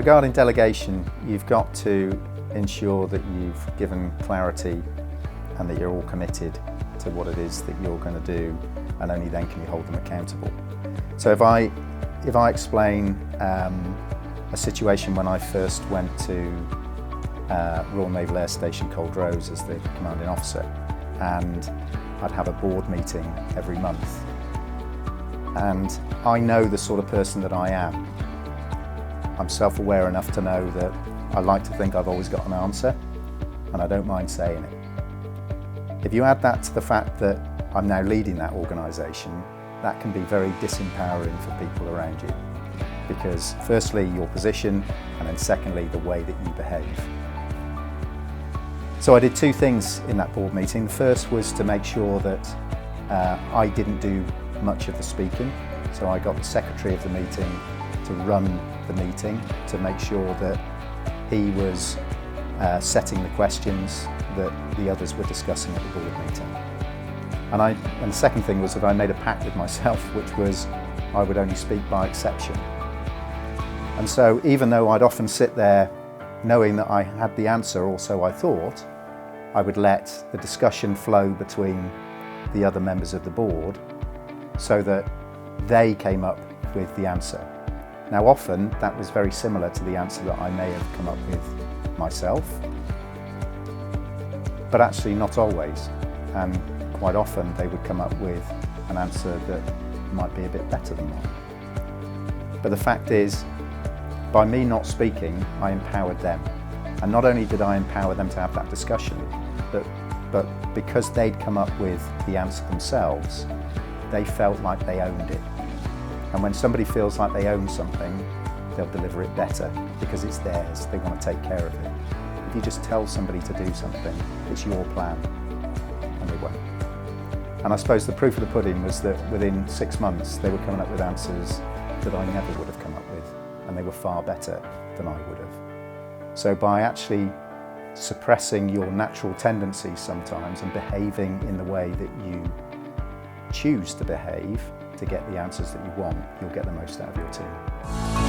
regarding delegation, you've got to ensure that you've given clarity and that you're all committed to what it is that you're going to do, and only then can you hold them accountable. So if I explain a situation when I first went to Royal Naval Air Station Culdrose as the commanding officer, and I'd have a board meeting every month, and I know the sort of person that I am. I'm self-aware enough to know that I like to think I've always got an answer, and I don't mind saying it. If you add that to the fact that I'm now leading that organisation, that can be very disempowering for people around you, because firstly your position, and then secondly the way that you behave. So I did two things in that board meeting. The first was to make sure that I didn't do much of the speaking, so I got the secretary of the meeting to run the meeting, to make sure that he was setting the questions that the others were discussing at the board meeting. And the second thing was that I made a pact with myself, which was I would only speak by exception. And so even though I'd often sit there knowing that I had the answer, or so I thought, I would let the discussion flow between the other members of the board so that they came up with the answer. Now often that was very similar to the answer that I may have come up with myself, but actually not always. And quite often they would come up with an answer that might be a bit better than mine. But the fact is, by me not speaking, I empowered them. And not only did I empower them to have that discussion, but because they'd come up with the answer themselves, they felt like they owned it. And when somebody feels like they own something, they'll deliver it better because it's theirs, they want to take care of it. If you just tell somebody to do something, it's your plan, and they won't. And I suppose the proof of the pudding was that within 6 months they were coming up with answers that I never would have come up with, and they were far better than I would have. So by actually suppressing your natural tendencies sometimes and behaving in the way that you choose to behave to get the answers that you want, you'll get the most out of your team.